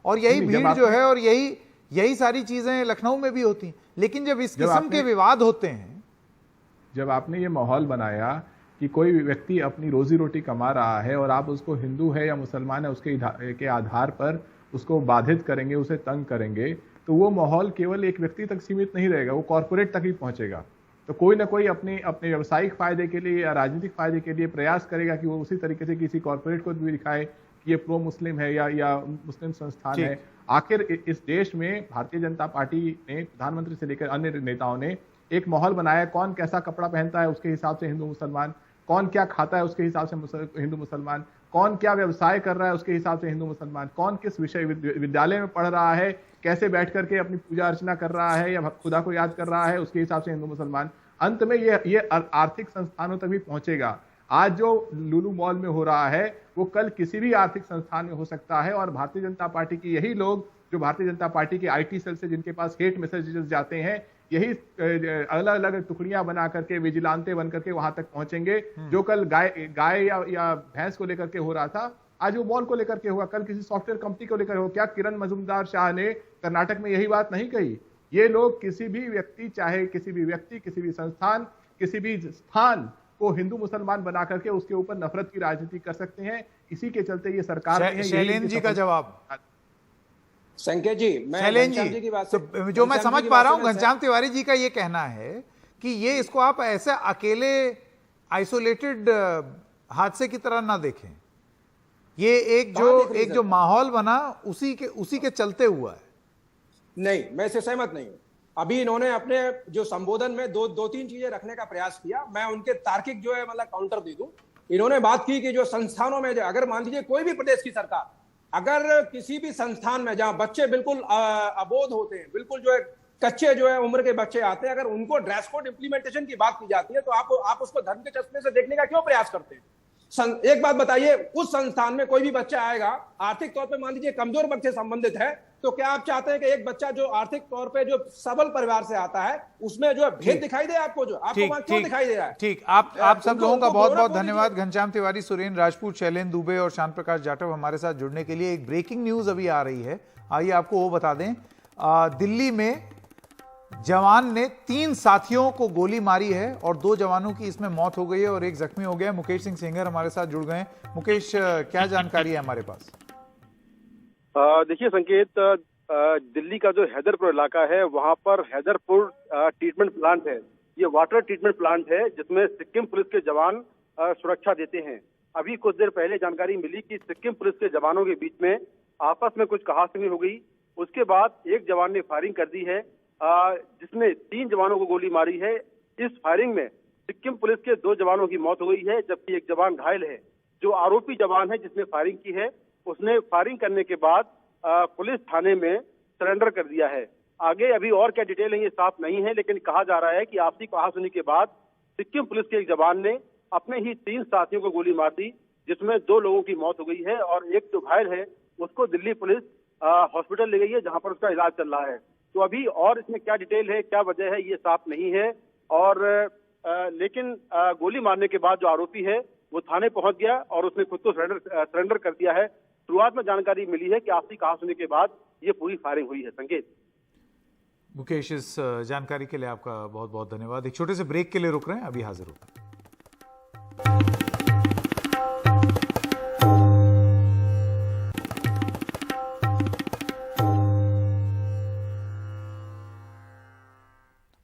A: और यही भीड़ जो है और यही सारी चीजें लखनऊ में भी होती। लेकिन जब इस किस्म के विवाद होते हैं,
D: जब आपने ये माहौल बनाया कि कोई व्यक्ति अपनी रोजी रोटी कमा रहा है और आप उसको हिंदू है या मुसलमान है उसके आधार पर उसको बाधित करेंगे, उसे तंग करेंगे, तो वो माहौल केवल एक व्यक्ति तक सीमित नहीं रहेगा, वो कॉर्पोरेट तक ही पहुंचेगा। तो कोई ना कोई अपने व्यवसायिक फायदे के लिए या राजनीतिक फायदे के लिए प्रयास करेगा कि वो उसी तरीके से किसी कॉर्पोरेट को भी दिखाए कि ये प्रो मुस्लिम है या मुस्लिम संस्थान है। आखिर इस देश में भारतीय जनता पार्टी ने, प्रधानमंत्री से लेकर अन्य नेताओं ने एक माहौल बनाया, कौन कैसा कपड़ा पहनता है उसके हिसाब से हिंदू मुसलमान, कौन क्या खाता है उसके हिसाब से हिंदू मुसलमान, कौन क्या व्यवसाय कर रहा है उसके हिसाब से हिंदू मुसलमान, कौन किस विषय विद्यालय में पढ़ रहा है, कैसे बैठ करके अपनी पूजा अर्चना कर रहा है या खुदा को याद कर रहा है, उसके हिसाब से हिंदू मुसलमान। अंत में ये आर्थिक संस्थानों तक भी पहुंचेगा। आज जो लुलु मॉल में हो रहा है वो कल किसी भी आर्थिक संस्थान में हो सकता है, और भारतीय जनता पार्टी की यही लोग जो भारतीय जनता पार्टी के IT सेल से जिनके पास हेट मैसेजेस जाते हैं, यही अलग अलग टुकड़ियां बना करके विजिलांते बन करके वहां तक पहुंचेंगे। जो कल गाय या भैंस को लेकर के हो रहा था, आज वो मॉल को लेकर के होगा, कल किसी सॉफ्टवेयर कंपनी को लेकर हो। क्या किरण मजूमदार शाह ने कर्नाटक में यही बात नहीं कही? ये लोग किसी भी व्यक्ति, चाहे किसी भी व्यक्ति, किसी भी संस्थान, किसी भी स्थान को हिंदू मुसलमान बना करके उसके ऊपर नफरत की राजनीति कर सकते हैं। इसी के चलते ये सरकार है।
A: शैलेंद्र जी का जवाब।
B: संकेत जी, मैं
A: शैलेंद्र जी की बात तो जो मैं समझ पा रहा हूं, घनश्याम तिवारी जी का ये कहना है कि ये इसको आप ऐसे अकेले आइसोलेटेड हादसे की तरह ना देखें, ये एक जो माहौल बना उसी के चलते हुआ है।
B: नहीं, मैं इससे सहमत नहीं हूं। अभी इन्होंने अपने जो संबोधन में दो तीन चीजें रखने का प्रयास किया, मैं उनके तार्किक जो है मतलब काउंटर दे दूं। इन्होंने बात की कि जो संस्थानों में, अगर मान लीजिए कोई भी प्रदेश की सरकार अगर किसी भी संस्थान में जहां बच्चे बिल्कुल अबोध होते हैं, बिल्कुल जो है कच्चे जो है उम्र के बच्चे आते हैं, अगर उनको ड्रेस कोड इंप्लीमेंटेशन की बात की जाती है तो आप उसको धर्म के चश्मे से देखने का क्यों प्रयास करते हैं? एक बात बताइए, उस संस्थान में कोई भी बच्चा आएगा, आर्थिक तौर पे मान लीजिए कमजोर वर्ग से संबंधित है, तो क्या आप चाहते हैं कि एक बच्चा जो आर्थिक तौर पे जो सबल परिवार से आता है उसमें जो भेद दिखाई दे आपको? जो आपको वहां क्यों दिखाई दे रहा है?
A: ठीक, आप सब लोगों का बहुत बहुत धन्यवाद। घनश्याम तिवारी, सुरेंद्र राजपूत, शैलेंद्र दुबे और शांत प्रकाश जाटव हमारे साथ जुड़ने के लिए। एक ब्रेकिंग न्यूज अभी आ रही है, आइए आपको वो बता दें। दिल्ली में जवान ने 3 साथियों को गोली मारी है और 2 जवानों की इसमें मौत हो गई है और एक जख्मी हो गया है। मुकेश सिंह सेंगर हमारे साथ जुड़ गए। मुकेश, क्या जानकारी है हमारे पास?
F: देखिए संकेत, दिल्ली का जो हैदरपुर इलाका है वहां पर हैदरपुर ट्रीटमेंट प्लांट है। ये वाटर ट्रीटमेंट प्लांट है जिसमें सिक्किम पुलिस के जवान सुरक्षा देते हैं। अभी कुछ देर पहले जानकारी मिली कि सिक्किम पुलिस के जवानों के बीच में आपस में कुछ कहासुनी हो गई। उसके बाद एक जवान ने फायरिंग कर दी है जिसमें 3 जवानों को गोली मारी है। इस फायरिंग में सिक्किम पुलिस के 2 जवानों की मौत हो गई है, जबकि एक जवान घायल है। जो आरोपी जवान है जिसने फायरिंग की है, उसने फायरिंग करने के बाद पुलिस थाने में सरेंडर कर दिया है। आगे अभी और क्या डिटेल है ये साफ नहीं है, लेकिन कहा जा रहा है कि आपसी कहासुनी के बाद सिक्किम पुलिस के एक जवान ने अपने ही 3 साथियों को गोली मार दी, जिसमें 2 लोगों की मौत हो गई है और एक जो घायल है उसको दिल्ली पुलिस हॉस्पिटल ले गई है, जहां पर उसका इलाज चल रहा है। तो अभी और इसमें क्या डिटेल है, क्या वजह है, ये साफ नहीं है। और लेकिन गोली मारने के बाद जो आरोपी है वो थाने पहुंच गया और उसने खुद को सरेंडर कर दिया है। शुरुआत में जानकारी मिली है कि आपसी कहासुनी के बाद ये पूरी फायरिंग हुई है। संकेत।
A: मुकेश, इस जानकारी के लिए आपका बहुत बहुत धन्यवाद। एक छोटे से ब्रेक के लिए रुक रहे हैं, अभी हाजिर होगा।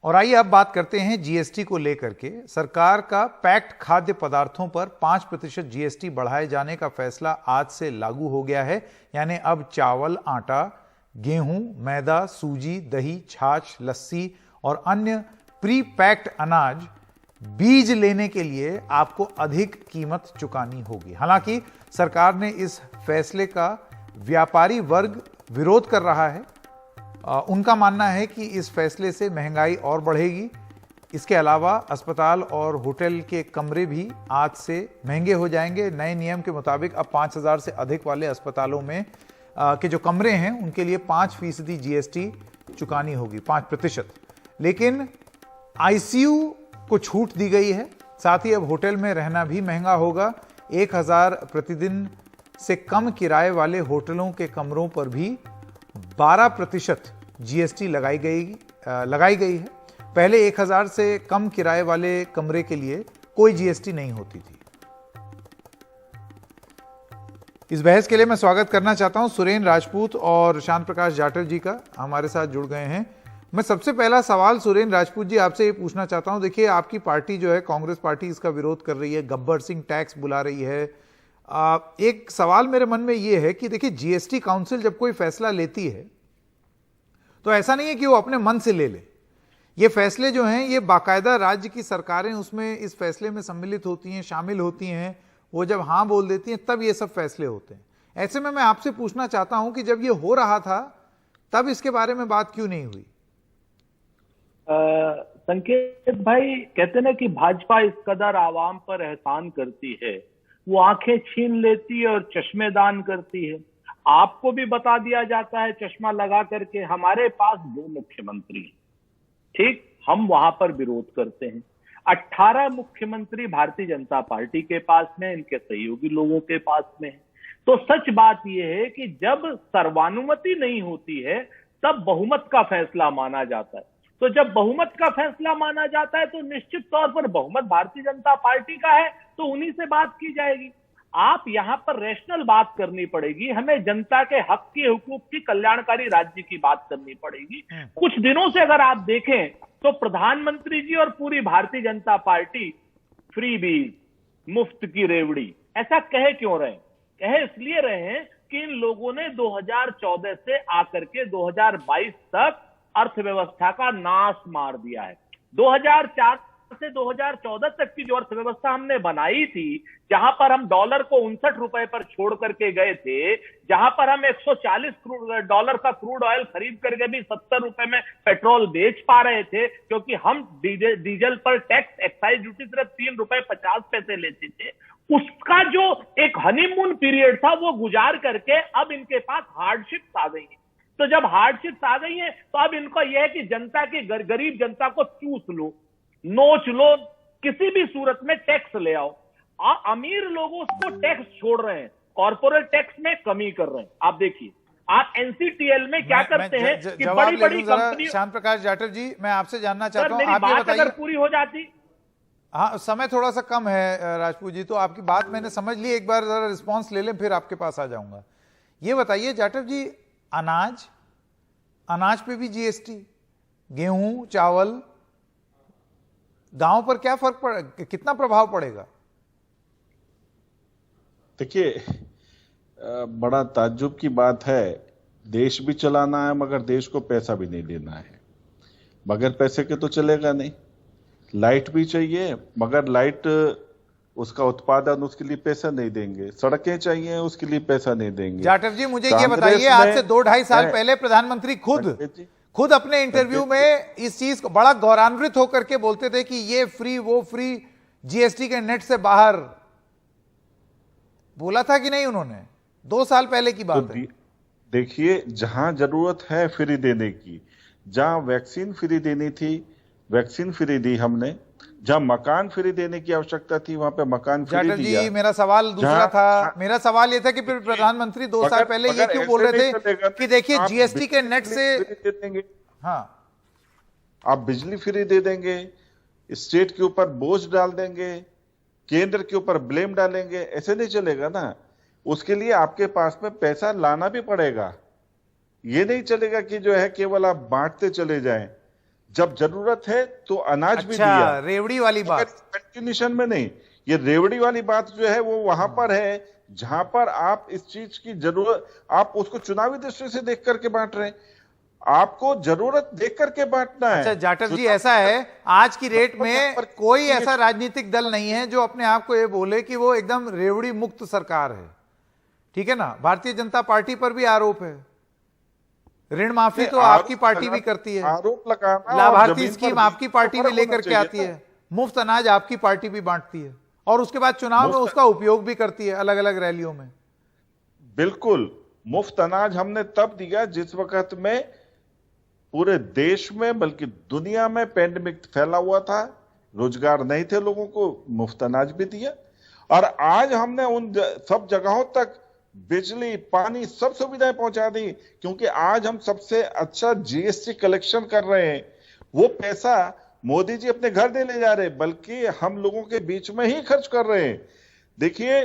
A: और आइए अब बात करते हैं जीएसटी को लेकर के। सरकार का पैक्ड खाद्य पदार्थों पर 5% जीएसटी बढ़ाए जाने का फैसला आज से लागू हो गया है। यानी अब चावल, आटा, गेहूं, मैदा, सूजी, दही, छाछ, लस्सी और अन्य प्री पैक्ड अनाज, बीज लेने के लिए आपको अधिक कीमत चुकानी होगी। हालांकि सरकार ने इस फैसले का व्यापारी वर्ग विरोध कर रहा है। उनका मानना है कि इस फैसले से महंगाई और बढ़ेगी। इसके अलावा अस्पताल और होटल के कमरे भी आज से महंगे हो जाएंगे। नए नियम के मुताबिक अब 5,000 से अधिक वाले अस्पतालों में के जो कमरे हैं उनके लिए 5% जीएसटी चुकानी होगी, 5%। लेकिन आईसीयू को छूट दी गई है। साथ ही अब होटल में रहना भी महंगा होगा। 1,000 प्रतिदिन से कम किराए वाले होटलों के कमरों पर भी 12% जीएसटी लगाई गई है। पहले 1,000 से कम किराए वाले कमरे के लिए कोई जीएसटी नहीं होती थी। इस बहस के लिए मैं स्वागत करना चाहता हूं सुरेन राजपूत और शांत प्रकाश जाटव जी का, हमारे साथ जुड़ गए हैं। मैं सबसे पहला सवाल सुरेन राजपूत जी आपसे ये पूछना चाहता हूं। देखिए, आपकी पार्टी जो है कांग्रेस पार्टी, इसका विरोध कर रही है, गब्बर सिंह टैक्स बुला रही है। एक सवाल मेरे मन में ये है कि देखिए, जीएसटी काउंसिल जब कोई फैसला लेती है तो ऐसा नहीं है कि वो अपने मन से ले ले। ये फैसले जो हैं ये बाकायदा राज्य की सरकारें उसमें इस फैसले में सम्मिलित होती हैं, शामिल होती हैं। वो जब हाँ बोल देती हैं तब ये सब फैसले होते हैं। ऐसे में मैं आपसे पूछना चाहता हूं कि जब ये हो रहा था तब इसके बारे में बात क्यों नहीं हुई?
C: संकेत भाई, कहते ना कि भाजपा इस कदर आवाम पर एहसान करती है, वो आंखें छीन लेती है और चश्मेदान करती है। आपको भी बता दिया जाता है चश्मा लगा करके हमारे पास 2 मुख्यमंत्री हैं, ठीक, हम वहां पर विरोध करते हैं। 18 मुख्यमंत्री भारतीय जनता पार्टी के पास में, इनके सहयोगी लोगों के पास में है। तो सच बात यह है कि जब सर्वानुमति नहीं होती है तब बहुमत का फैसला माना जाता है। तो जब बहुमत का फैसला माना जाता है तो निश्चित तौर पर बहुमत भारतीय जनता पार्टी का है, तो उन्हीं से बात की जाएगी। आप यहां पर रैशनल बात करनी पड़ेगी, हमें जनता के हक की, हुकूक की, कल्याणकारी राज्य की बात करनी पड़ेगी। कुछ दिनों से अगर आप देखें तो प्रधानमंत्री जी और पूरी भारतीय जनता पार्टी फ्री बीज, मुफ्त की रेवड़ी, ऐसा कहे क्यों रहे? कहे इसलिए रहे हैं कि इन लोगों ने 2014 से आकर के 2022 तक अर्थव्यवस्था का नाश मार दिया है। 2004 से 2014 तक की जो अर्थव्यवस्था हमने बनाई थी, जहां पर हम डॉलर को 59 रुपए पर छोड़ करके गए थे, जहां पर हम $140 का क्रूड ऑयल खरीद करके भी 70 रुपए में पेट्रोल बेच पा रहे थे, क्योंकि हम डीजल पर टैक्स, एक्साइज ड्यूटी सिर्फ 3 रुपए 50 पैसे लेते थे। उसका जो एक हनीमून पीरियड था वो गुजार करके अब इनके पास हार्डशिप्स आ गई है। तो जब हार्डशिप्स आ गई है तो अब इनको यह है कि जनता की, गरीब जनता को चूस लो, नोच लो, किसी भी सूरत में टैक्स ले आओ। अमीर लोगों को टैक्स छोड़ रहे हैं, कॉर्पोरेट टैक्स में कमी कर रहे हैं। आप देखिए, आप एनसीटीएल में क्या करते हैं कि बड़ी बड़ी कंपनी।
A: शांत प्रकाश जाटव जी, मैं आपसे जानना चाहता हूं,
C: आप बात अगर पूरी हो जाती।
A: हाँ, समय थोड़ा सा कम है राजपूत जी, तो आपकी बात मैंने समझ ली। एक बार जरा रिस्पॉन्स ले लें, फिर आपके पास आ जाऊंगा। ये बताइए जाटव जी, अनाज पे भी जीएसटी, गेहूं, चावल, गांव पर क्या कितना प्रभाव पड़ेगा?
E: देखिए, बड़ा ताज्जुब की बात है, देश भी चलाना है मगर देश को पैसा भी नहीं देना है। बगैर पैसे के तो चलेगा नहीं। लाइट भी चाहिए, मगर लाइट उसका उत्पादन, उसके लिए पैसा नहीं देंगे। सड़कें चाहिए, उसके लिए पैसा नहीं देंगे।
A: जाटव जी मुझे ये बताइए, आज से 2-2.5 साल पहले प्रधानमंत्री खुद अपने इंटरव्यू में इस चीज को बड़ा गौरवान्वित होकर के बोलते थे कि ये फ्री वो फ्री, जीएसटी के नेट से बाहर, बोला था कि नहीं उन्होंने? 2 साल पहले की बात है।
E: देखिए, जहां जरूरत है फ्री देने की, जहां वैक्सीन फ्री देनी थी वैक्सीन फ्री दी हमने, जहां मकान फ्री देने की आवश्यकता थी वहां पे मकान फ्री
A: जाटव
E: दिया।
A: जी मेरा सवाल दूसरा था। मेरा सवाल ये था कि फिर प्रधानमंत्री 2 साल पहले ये क्यों बोल रहे थे कि देखिए जीएसटी के नेट से, हाँ
E: आप बिजली फ्री दे देंगे, स्टेट के ऊपर बोझ डाल देंगे, केंद्र के ऊपर ब्लेम डालेंगे, ऐसे नहीं चलेगा ना। उसके लिए आपके पास में पैसा लाना भी पड़ेगा। ये नहीं चलेगा कि जो है केवल आप बांटते चले जाएं। जब जरूरत है तो अनाज भी दिया।
A: रेवड़ी वाली बात
E: कंटिन्यूशन में नहीं, ये रेवड़ी वाली बात जो है वो वहां पर है जहां पर आप इस चीज की जरूरत, आप उसको चुनावी दृष्टि से देख करके बांट रहे हैं। आपको जरूरत देख करके बांटना है।
A: अच्छा जाटव जी, ऐसा है आज की डेट में कोई ऐसा राजनीतिक दल नहीं है जो अपने आप को ये बोले कि वो एकदम रेवड़ी मुक्त सरकार है, ठीक है ना। भारतीय जनता पार्टी पर भी आरोप है, ऋण माफी तो आपकी पार्टी भी करती है,
E: आरोप लगाना,
A: लाभार्थी स्कीम आपकी पार्टी भी लेकर के आती है, मुफ्त अनाज आपकी पार्टी भी बांटती है, और उसके बाद चुनाव में उसका उपयोग भी करती है अलग अलग रैलियों में।
E: बिल्कुल, मुफ्त अनाज हमने तब दिया जिस वक्त में पूरे देश में बल्कि दुनिया में पेंडेमिक फैला हुआ था, रोजगार नहीं थे लोगों को, मुफ्त अनाज भी दिया। और आज हमने उन सब जगहों तक बिजली, पानी, सब सुविधाएं पहुंचा दी, क्योंकि आज हम सबसे अच्छा जीएसटी कलेक्शन कर रहे हैं। वो पैसा मोदी जी अपने घर नहीं ले जा रहे, बल्कि हम लोगों के बीच में ही खर्च कर रहे हैं। देखिए,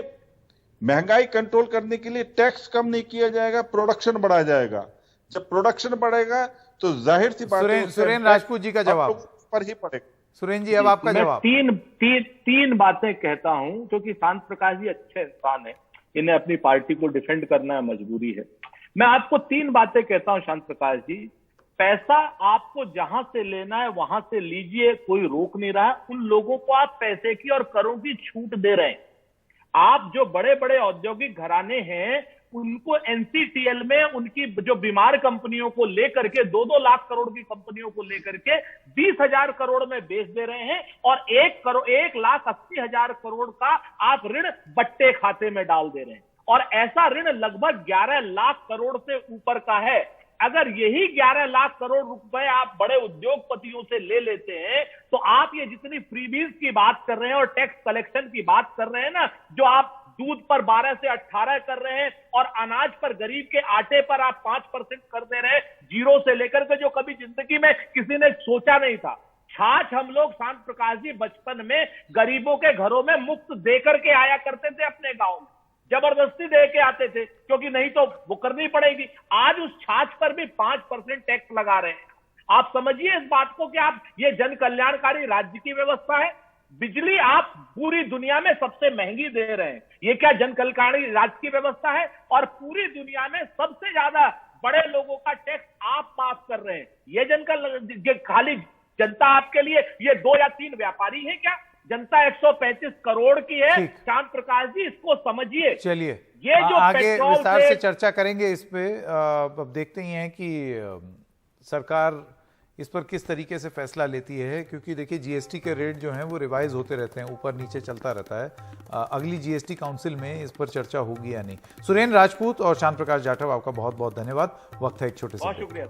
E: महंगाई कंट्रोल करने के लिए टैक्स कम नहीं किया जाएगा, प्रोडक्शन बढ़ाया जाएगा। जब प्रोडक्शन बढ़ेगा तो जाहिर सी बात है
A: सुरेंद्र राजपूत जी का जवाब
E: पर ही पड़ेगा।
A: सुरेंद्र जी अब आपका जवाब।
C: तीन बातें कहता हूं, क्योंकि शांत प्रकाश जी अच्छे इंसान है, इन्हें अपनी पार्टी को डिफेंड करना मजबूरी है। मैं आपको 3 बातें कहता हूं शांत प्रकाश जी। पैसा आपको जहां से लेना है वहां से लीजिए, कोई रोक नहीं रहा। उन लोगों को आप पैसे की और करों की छूट दे रहे हैं। आप जो बड़े बड़े औद्योगिक घराने हैं उनको एनसीटीएल में उनकी जो बीमार कंपनियों को लेकर के 2-2 लाख करोड़ की कंपनियों को लेकर के 20,000 करोड़ में बेच दे रहे हैं, और 1,80,000 करोड़ का आप ऋण बट्टे खाते में डाल दे रहे हैं। और ऐसा ऋण लगभग 11 लाख करोड़ से ऊपर का है। अगर यही 11 लाख करोड़ रुपए आप बड़े उद्योगपतियों से ले लेते हैं, तो आप ये जितनी फ्रीबीज की बात कर रहे हैं और टैक्स कलेक्शन की बात कर रहे हैं ना, जो आप दूध पर 12 से 18 कर रहे हैं और अनाज पर, गरीब के आटे पर आप 5% कर दे रहे हैं, जीरो से लेकर के, जो कभी जिंदगी में किसी ने सोचा नहीं था। छाछ हम लोग शांत प्रकाश जी बचपन में गरीबों के घरों में मुफ्त देकर के आया करते थे अपने गांव में, जबरदस्ती दे के आते थे, क्योंकि नहीं तो वो करनी पड़ेगी। आज उस छाछ पर भी 5% टैक्स लगा रहे हैं। आप समझिए इस बात को कि आप, ये जन कल्याणकारी राज्य की व्यवस्था है। बिजली आप पूरी दुनिया में सबसे महंगी दे रहे हैं, ये क्या जन कल्याणकारी राज्य की व्यवस्था है? और पूरी दुनिया में सबसे ज्यादा बड़े लोगों का टैक्स आप माफ कर रहे हैं। ये खाली जनता आपके लिए ये 2 या 3 व्यापारी है क्या? जनता 135 करोड़ की है शांत प्रकाश जी, इसको समझिए।
A: चलिए
C: ये जो
A: आगे विस्तार से चर्चा करेंगे इस पे। अब देखते ही हैं कि सरकार इस पर किस तरीके से फैसला लेती है, क्योंकि देखिए जीएसटी के रेट जो हैं वो रिवाइज होते रहते हैं, ऊपर नीचे चलता रहता है। अगली जीएसटी काउंसिल में इस पर चर्चा होगी या नहीं। सुरेंद्र राजपूत और शांत प्रकाश जाटव, आपका बहुत बहुत धन्यवाद। वक्त है एक छोटे से,
C: बहुत शुक्रिया।